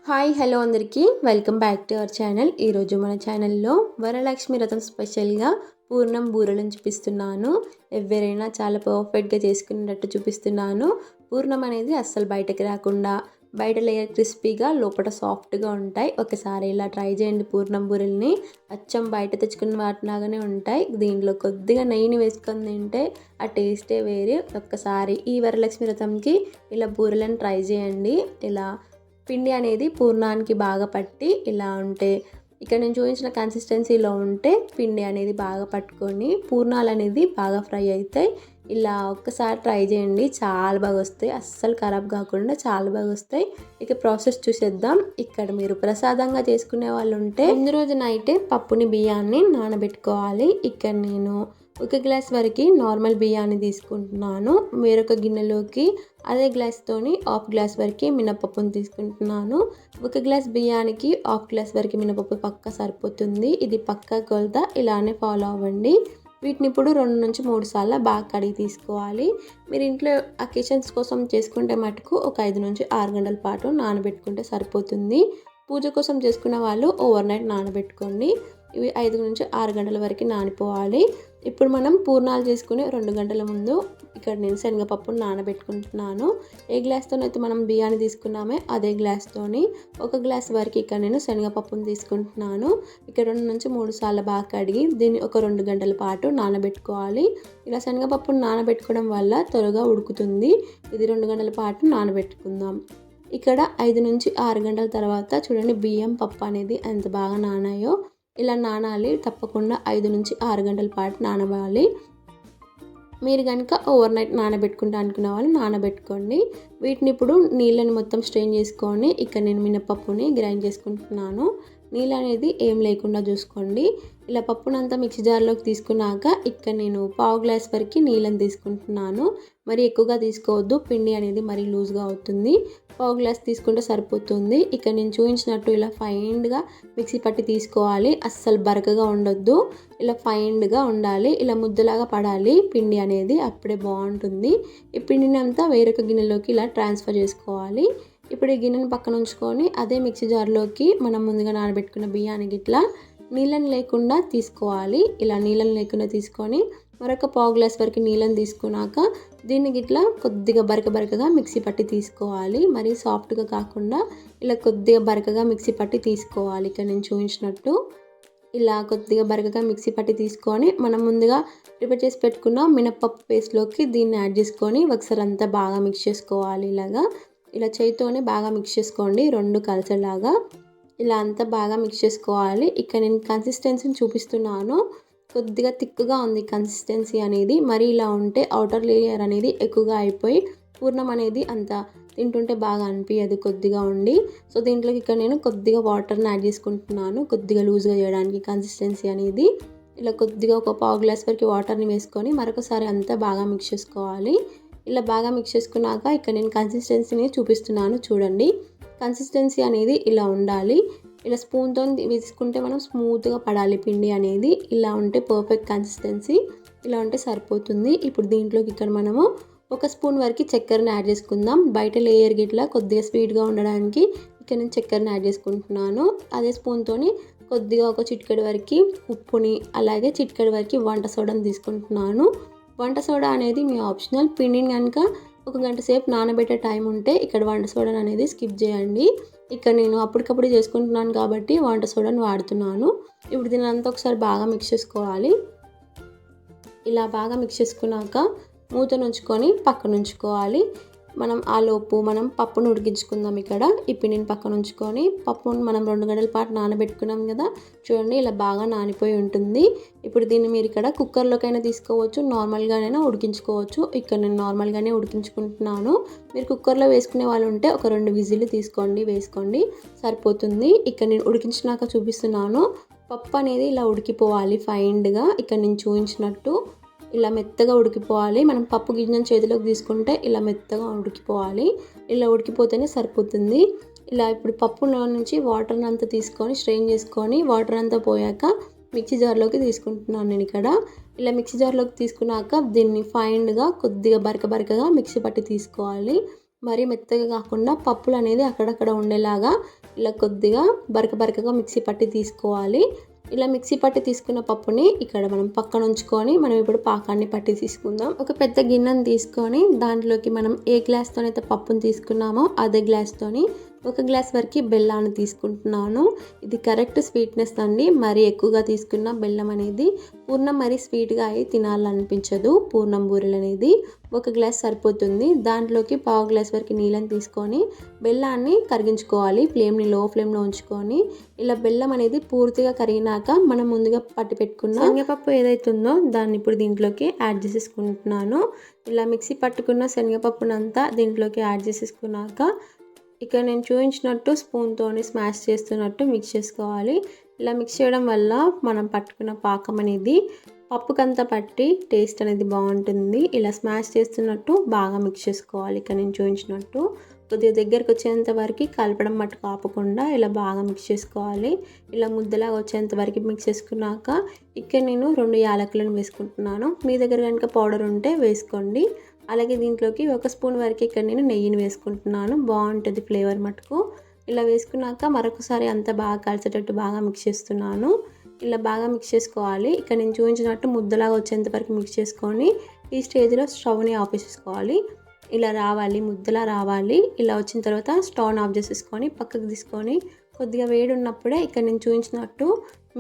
Hi hello అందరికీ welcome back to our channel. ఈరోజు మన ఛానల్లో వరలక్ష్మి వ్రతం స్పెషల్గా పూర్ణం బూరెలను చూపిస్తున్నాను. ఎవరైనా చాలా పర్ఫెక్ట్గా చేసుకునేటట్టు చూపిస్తున్నాను. పూర్ణం అనేది అస్సలు బయటకు రాకుండా బయట లేయర్ క్రిస్పీగా లోపల సాఫ్ట్గా ఉంటాయి. ఒకసారి ఇలా ట్రై చేయండి. పూర్ణం బూరెల్ని అచ్చం బయట తెచ్చుకున్న వాటిలాగానే ఉంటాయి. దీంట్లో కొద్దిగా నెయ్యిని వేసుకొని తింటే ఆ టేస్టే వేరే. ఒక్కసారి ఈ వరలక్ష్మి వ్రతంకి ఇలా బూరెలను ట్రై చేయండి. ఇలా పిండి అనేది పూర్ణానికి బాగా పట్టి ఇలా ఉంటే ఇక్కడ నేను చూపించిన కన్సిస్టెన్సీలో ఉంటే పిండి అనేది బాగా పట్టుకొని పూర్ణాలు అనేది బాగా ఫ్రై అవుతాయి. ఇలా ఒక్కసారి ట్రై చేయండి, చాలా బాగా వస్తాయి. అస్సలు ఖరాబ్ కాకుండా చాలా బాగా వస్తాయి. ఇక ప్రాసెస్ చూసేద్దాం. ఇక్కడ మీరు ప్రసాదంగా చేసుకునే వాళ్ళు ఉంటే ముందు రోజు నైటే పప్పుని బియ్యాన్ని నానబెట్టుకోవాలి. ఇక్కడ నేను ఒక గ్లాస్ వరకు నార్మల్ బియ్యాన్ని తీసుకుంటున్నాను. వేరొక గిన్నెలోకి అదే గ్లాస్తోని హాఫ్ గ్లాస్ వరకు మినపప్పుని తీసుకుంటున్నాను. ఒక గ్లాస్ బియ్యానికి హాఫ్ గ్లాస్ వరకు మినపప్పు పక్కా సరిపోతుంది. ఇది పక్కా కొలత, ఇలానే ఫాలో అవ్వండి. వీటిని ఇప్పుడు 2 నుంచి 3 సార్లు బాగా కడిగి తీసుకోవాలి. మీరు ఇంట్లో అకేషన్స్ కోసం చేసుకుంటే మటుకు ఒక 5 నుంచి 6 గంటల పాటు నానబెట్టుకుంటే సరిపోతుంది. పూజ కోసం చేసుకున్న వాళ్ళు ఓవర్ నైట్ నానబెట్టుకోండి. ఇవి 5 నుంచి 6 గంటల వరకు నానిపోవాలి. ఇప్పుడు మనం పూర్ణాలు చేసుకునే 2 గంటల ముందు ఇక్కడ నేను శనగపప్పును నానబెట్టుకుంటున్నాను. ఏ గ్లాస్తోనైతే మనం బియ్యాన్ని తీసుకున్నామే అదే గ్లాస్తోని ఒక గ్లాస్ వరకు ఇక్కడ నేను శనగపప్పును తీసుకుంటున్నాను. ఇక్కడ 2 నుంచి 3 సార్లు బాగా కడిగి దీన్ని ఒక 2 గంటల పాటు నానబెట్టుకోవాలి. ఇలా శనగపప్పును నానబెట్టుకోవడం వల్ల త్వరగా ఉడుకుతుంది. ఇది 2 గంటల పాటు నానబెట్టుకుందాం. ఇక్కడ 5 నుంచి 6 గంటల తర్వాత చూడండి బియ్యం పప్పు అనేది ఎంత బాగా నానాయో. ఇలా నానాలి, తప్పకుండా 5 నుంచి 6 గంటల పాటు నానవాలి. మీరు కనుక ఓవర్ నైట్ నానబెట్టుకుంటా అనుకునే వాళ్ళు నానబెట్టుకోండి. వీటిని ఇప్పుడు నీళ్ళని మొత్తం స్ట్రెయిన్ చేసుకొని ఇక్కడ నేను మినపప్పుని గ్రైండ్ చేసుకుంటున్నాను. నీళ్ళు అనేది ఏం లేకుండా చూసుకోండి. ఇలా పప్పునంతా మిక్సీ జార్లోకి తీసుకున్నాక ఇక్కడ నేను పావు గ్లాస్ వరకు నీళ్ళని తీసుకుంటున్నాను. మరి ఎక్కువగా తీసుకోవద్దు, పిండి అనేది మరీ లూజ్గా అవుతుంది. పావు గ్లాస్ తీసుకుంటే సరిపోతుంది. ఇక్కడ నేను చూపించినట్టు ఇలా ఫైన్గా మిక్సీ పట్టి తీసుకోవాలి. అస్సలు బరకగా ఉండొద్దు, ఇలా ఫైన్గా ఉండాలి. ఇలా ముద్దలాగా పడాలి పిండి అనేది, అప్పుడే బాగుంటుంది. ఈ పిండిని అంతా వేరొక గిన్నెలోకి ఇలా ట్రాన్స్ఫర్ చేసుకోవాలి. ఇప్పుడు ఈ గిన్నెని పక్కన ఉంచుకొని అదే మిక్సీ జార్లోకి మనం ముందుగా నానబెట్టుకున్న బియ్యానికి ఇట్లా నీళ్ళని లేకుండా తీసుకోవాలి. ఇలా నీళ్ళని లేకుండా తీసుకొని మరొక పావు గ్లాస్ వరకు నీళ్ళని తీసుకున్నాక దీన్ని ఇట్లా కొద్దిగా బరకగా మిక్సీ పట్టి తీసుకోవాలి. మరీ సాఫ్ట్గా కాకుండా ఇలా కొద్దిగా బరకగా మిక్సీ పట్టి తీసుకోవాలి. ఇక్కడ నేను చూపించినట్టు ఇలా కొద్దిగా బరకగా మిక్సీ పట్టి తీసుకొని మనం ముందుగా ప్రిపేర్ చేసి పెట్టుకున్న మినపప్పు పేస్ట్లోకి దీన్ని యాడ్ చేసుకొని ఒకసారి అంతా బాగా మిక్స్ చేసుకోవాలి. ఇలా చేతితోనే బాగా మిక్స్ చేసుకోండి, 2 కలిసేలాగా ఇలా అంతా బాగా మిక్స్ చేసుకోవాలి. ఇక్కడ నేను కన్సిస్టెన్సీని చూపిస్తున్నాను. కొద్దిగా థిక్గా ఉంది కన్సిస్టెన్సీ అనేది. మరి ఇలా ఉంటే అవుటర్ లేయర్ అనేది ఎక్కువగా అయిపోయి పూర్ణం అనేది అంత తింటుంటే బాగా అనిపించదు కొద్దిగా ఉండి. సో దీంట్లోకి ఇక్కడ నేను కొద్దిగా వాటర్ని యాడ్ చేసుకుంటున్నాను, కొద్దిగా లూజ్గా చేయడానికి కన్సిస్టెన్సీ అనేది. ఇలా కొద్దిగా ఒక పావు గ్లాస్ వరకు వాటర్ని వేసుకొని మరొకసారి అంతా బాగా మిక్స్ చేసుకోవాలి. ఇలా బాగా మిక్స్ చేసుకున్నాక ఇక్కడ నేను కన్సిస్టెన్సీని చూపిస్తున్నాను చూడండి. కన్సిస్టెన్సీ అనేది ఇలా ఉండాలి. ఇలా స్పూన్తో వేసుకుంటే మనం స్మూత్గా పడాలి పిండి అనేది. ఇలా ఉంటే పర్ఫెక్ట్ కన్సిస్టెన్సీ, ఇలా ఉంటే సరిపోతుంది. ఇప్పుడు దీంట్లోకి ఇక్కడ మనము 1 స్పూన్ వరకు చక్కెరని యాడ్ చేసుకుందాం. బయట లేయర్ గిట్లా కొద్దిగా స్వీట్గా ఉండడానికి ఇక్కడ నేను చక్కెరని యాడ్ చేసుకుంటున్నాను. అదే స్పూన్తోని కొద్దిగా ఒక చిటికెడు వరకు ఉప్పుని అలాగే చిటికెడు వరకు వంట సోడాని తీసుకుంటున్నాను. వంట సోడా అనేది మీ ఆప్షనల్. పిండిని కనుక 1 గంట సేపు నానబెట్టే టైం ఉంటే ఇక్కడ వంట సోడాని అనేది స్కిప్ చేయండి. ఇక్కడ నేను అప్పటికప్పుడు చేసుకుంటున్నాను కాబట్టి వంట సోడాని వాడుతున్నాను. ఇప్పుడు దీని అంతా ఒకసారి బాగా మిక్స్ చేసుకోవాలి. ఇలా బాగా మిక్స్ చేసుకున్నాక మూతను ఉంచుకొని పక్కన ఉంచుకోవాలి. మనం పప్పును ఉడికించుకుందాం. ఇక్కడ ఈ పిండిని పక్కన ఉంచుకొని పప్పును మనం 2 గంటల పాటు నానబెట్టుకున్నాం కదా, చూడండి ఇలా బాగా నానిపోయి ఉంటుంది. ఇప్పుడు దీన్ని మీరు ఇక్కడ కుక్కర్లోకైనా తీసుకోవచ్చు, నార్మల్గానైనా ఉడికించుకోవచ్చు. ఇక్కడ నేను నార్మల్గానే ఉడికించుకుంటున్నాను. మీరు కుక్కర్లో వేసుకునే వాళ్ళు ఉంటే ఒక 2 విజిల్లు వేసుకోండి సరిపోతుంది. ఇక్కడ నేను ఉడికించినాక చూపిస్తున్నాను. పప్పు అనేది ఇలా ఉడికిపోవాలి ఫైన్గా. ఇక్కడ నేను చూపించినట్టు ఇలా మెత్తగా ఉడికిపోవాలి. మనం పప్పు గిన్నెను చేతిలోకి తీసుకుంటే ఇలా మెత్తగా ఉడికిపోవాలి. ఇలా ఉడికిపోతేనే సరిపోతుంది. ఇలా ఇప్పుడు పప్పులో నుంచి వాటర్ని అంతా తీసుకొని స్ట్రెయిన్ చేసుకొని వాటర్ అంతా పోయాక మిక్సీ జార్లోకి తీసుకుంటున్నాను నేను ఇక్కడ. ఇలా మిక్సీ జార్లోకి తీసుకున్నాక దీన్ని ఫైన్గా కొద్దిగా బరకగా మిక్సీ పట్టి తీసుకోవాలి. మరీ మెత్తగా కాకుండా పప్పులు అనేది అక్కడక్కడ ఉండేలాగా ఇలా కొద్దిగా బరకగా మిక్సీ పట్టి తీసుకోవాలి. ఇలా మిక్సీ పట్టి తీసుకున్న పప్పుని ఇక్కడ మనం పక్కన ఉంచుకొని మనం ఇప్పుడు పాకాన్ని పట్టి తీసుకుందాం. ఒక పెద్ద గిన్నెని తీసుకొని దాంట్లోకి మనం ఏ గ్లాస్తోనైతే పప్పుని తీసుకున్నామో అదే గ్లాస్తోని 1 గ్లాస్ వరకు బెల్లాన్ని తీసుకుంటున్నాను. ఇది కరెక్ట్ స్వీట్నెస్ అండి. మరీ ఎక్కువగా తీసుకున్న బెల్లం అనేది పూర్ణం మరీ స్వీట్గా అయి తినాలనిపించదు. పూర్ణం బూరెలు అనేది 1 గ్లాస్ సరిపోతుంది. దాంట్లోకి పావు గ్లాస్ వరకు నీళ్ళని తీసుకొని బెల్లాన్ని కరిగించుకోవాలి. ఫ్లేమ్ని లో ఫ్లేమ్లో ఉంచుకొని ఇలా బెల్లం అనేది పూర్తిగా కరిగినాక మనం ముందుగా పట్టి పెట్టుకున్న శనగపప్పు ఏదైతే ఉందో దాన్ని ఇప్పుడు దీంట్లోకి యాడ్ చేసేసుకుంటున్నాను. ఇలా మిక్సీ పట్టుకున్న శనగపప్పునంతా దీంట్లోకి యాడ్ చేసేసుకున్నాక ఇక్కడ నేను చూపించినట్టు స్పూన్తోని స్మాష్ చేస్తున్నట్టు మిక్స్ చేసుకోవాలి. ఇలా మిక్స్ చేయడం వల్ల మనం పట్టుకున్న పాకం అనేది పప్పుకంతా పట్టి టేస్ట్ అనేది బాగుంటుంది. ఇలా స్మాష్ చేస్తున్నట్టు బాగా మిక్స్ చేసుకోవాలి. ఇక్కడ నేను చూపించినట్టు కొద్దిగా దగ్గరకు వచ్చేంత వరకు కలపడం మట్టుకు ఆపకుండా ఇలా బాగా మిక్స్ చేసుకోవాలి. ఇలా ముద్దలాగా వచ్చేంత వరకు మిక్స్ చేసుకున్నాక ఇక్కడ నేను 2 యాలకులను వేసుకుంటున్నాను. మీ దగ్గర కనుక పౌడర్ ఉంటే వేసుకోండి. అలాగే దీంట్లోకి 1 స్పూన్ వరకు ఇక్కడ నేను నెయ్యిని వేసుకుంటున్నాను. బాగుంటుంది ఫ్లేవర్ మటుకు. ఇలా వేసుకున్నాక మరొకసారి అంతా బాగా కలిసేటట్టు బాగా మిక్స్ చేస్తున్నాను. ఇలా బాగా మిక్స్ చేసుకోవాలి. ఇక్కడ నేను చూపించినట్టు ముద్దలాగా వచ్చేంత వరకు మిక్స్ చేసుకొని ఈ స్టేజ్లో స్టవ్ని ఆఫ్ చేసేసుకోవాలి. ఇలా రావాలి, ముద్దలా రావాలి. ఇలా వచ్చిన తర్వాత స్టవ్ని ఆఫ్ చేసేసుకొని పక్కకు తీసుకొని కొద్దిగా వేడి ఉన్నప్పుడే ఇక్కడ నేను చూపించినట్టు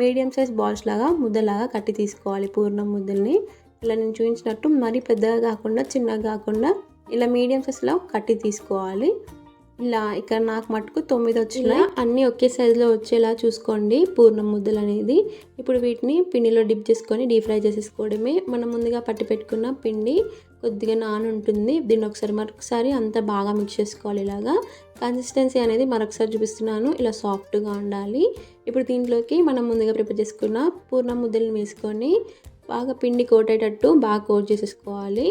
మీడియం సైజ్ బాల్స్ లాగా ముద్దలాగా కట్టి తీసుకోవాలి పూర్ణం ముద్దల్ని. ఇలా నేను చూపించినట్టు మరీ పెద్దగా కాకుండా చిన్నగా కాకుండా ఇలా మీడియం సైజులో కట్టి తీసుకోవాలి. ఇలా ఇక్కడ నాకు మటుకు 9 వచ్చినాయి. అన్నీ ఒకే సైజులో వచ్చేలా చూసుకోండి పూర్ణం ముద్దలు అనేది. ఇప్పుడు వీటిని పిండిలో డిప్ చేసుకొని డీప్ ఫ్రై చేసేసుకోవడమే. మనం ముందుగా పట్టి పెట్టుకున్న పిండి కొద్దిగా ఉంటుంది. దీన్ని మరొకసారి అంతా బాగా మిక్స్ చేసుకోవాలి. ఇలాగా కన్సిస్టెన్సీ అనేది మరొకసారి చూపిస్తున్నాను. ఇలా సాఫ్ట్గా ఉండాలి. ఇప్పుడు దీంట్లోకి మనం ముందుగా ప్రిపేర్ చేసుకున్న పూర్ణం ముద్దలను వేసుకొని బాగా పిండి కోట్ అయ్యేటట్టు బాగా కోట్ చేసేసుకోవాలి.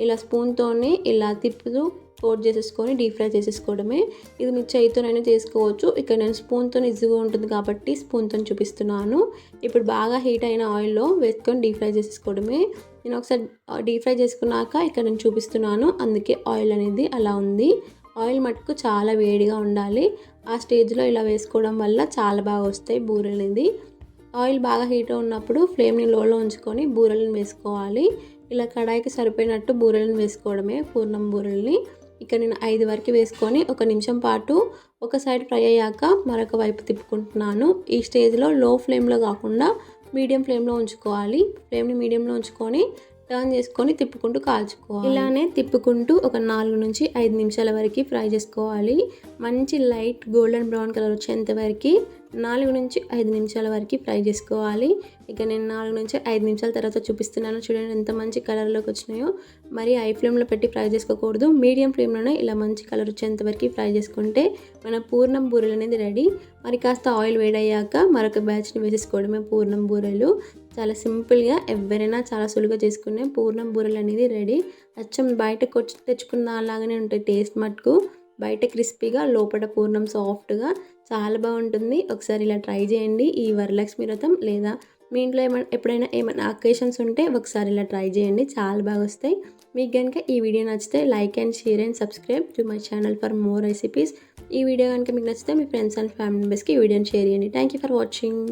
ఇలా స్పూన్తోనే ఇలా తిప్పుతూ కోట్ చేసేసుకొని డీప్ ఫ్రై చేసేసుకోవడమే. ఇది మీ చేయితోనైనా చేసుకోవచ్చు. ఇక్కడ నేను స్పూన్తో ఈజీగా ఉంటుంది కాబట్టి స్పూన్తో చూపిస్తున్నాను. ఇప్పుడు బాగా హీట్ అయిన ఆయిల్లో వేసుకొని డీప్ ఫ్రై చేసేసుకోవడమే. నేను ఒకసారి డీప్ ఫ్రై చేసుకున్నాక ఇక్కడ నేను చూపిస్తున్నాను. అందుకే ఆయిల్ అనేది అలా ఉంది. ఆయిల్ మటుకు చాలా వేడిగా ఉండాలి. ఆ స్టేజ్లో ఇలా వేసుకోవడం వల్ల చాలా బాగా వస్తాయి బూరెలు అనేది. ఆయిల్ బాగా హీట్ ఉన్నప్పుడు ఫ్లేమ్ని లోలో ఉంచుకొని బూరెలను వేసుకోవాలి. ఇలా కడాయికి సరిపోయినట్టు బూరెలను వేసుకోవడమే పూర్ణం బూరెల్ని. ఇక్కడ నేను 5 వరకు వేసుకొని 1 నిమిషం పాటు ఒక సైడ్ ఫ్రై అయ్యాక మరొక వైపు తిప్పుకుంటున్నాను. ఈ స్టేజ్లో లో ఫ్లేమ్లో కాకుండా మీడియం ఫ్లేమ్లో ఉంచుకోవాలి. ఫ్లేమ్ని మీడియంలో ఉంచుకొని టర్న్ చేసుకొని తిప్పుకుంటూ కాల్చుకోవాలి. ఇలానే తిప్పుకుంటూ ఒక 4 నుంచి 5 నిమిషాల వరకు ఫ్రై చేసుకోవాలి. మంచి లైట్ గోల్డెన్ బ్రౌన్ కలర్ వచ్చేంత వరకు 4 నుంచి 5 నిమిషాల వరకు ఫ్రై చేసుకోవాలి. ఇక నేను 4 నుంచి 5 నిమిషాల తర్వాత చూపిస్తున్నాను. చూడండి ఎంత మంచి కలర్లోకి వచ్చినాయో. మరి హై ఫ్లేమ్లో పెట్టి ఫ్రై చేసుకోకూడదు. మీడియం ఫ్లేమ్లోనే ఇలా మంచి కలర్ వచ్చేంత వరకు ఫ్రై చేసుకుంటే మన పూర్ణం బూరెలు అనేది రెడీ. మరి కాస్త ఆయిల్ వేడయ్యాక మరొక బ్యాచ్ని వేసేసుకోవడమే పూర్ణం బూరెలు. చాలా సింపుల్గా ఎవరైనా చాలా సులువుగా చేసుకునే పూర్ణం బూరెలు అనేది రెడీ. అచ్చం బయటకు వచ్చి తెచ్చుకున్న అలాగనే ఉంటాయి టేస్ట్ మటుకు. బయట క్రిస్పీగా లోపల పూర్ణం సాఫ్ట్గా చాలా బాగుంటుంది. ఒకసారి ఇలా ట్రై చేయండి. ఈ వరలక్ష్మి వ్రతం లేదా మీ ఇంట్లో ఎప్పుడైనా ఏమైనా అకేషన్స్ ఉంటే ఒకసారి ఇలా ట్రై చేయండి. చాలా బాగా వస్తాయి. మీకు కనుక ఈ వీడియో నచ్చితే like and share and subscribe to my channel for more recipes. ఈ వీడియో కనుక మీకు నచ్చితే మీ ఫ్రెండ్స్ అండ్ ఫ్యామిలీ మెంబర్స్కి ఈ వీడియోని షేర్ చేయండి. Thank you for watching.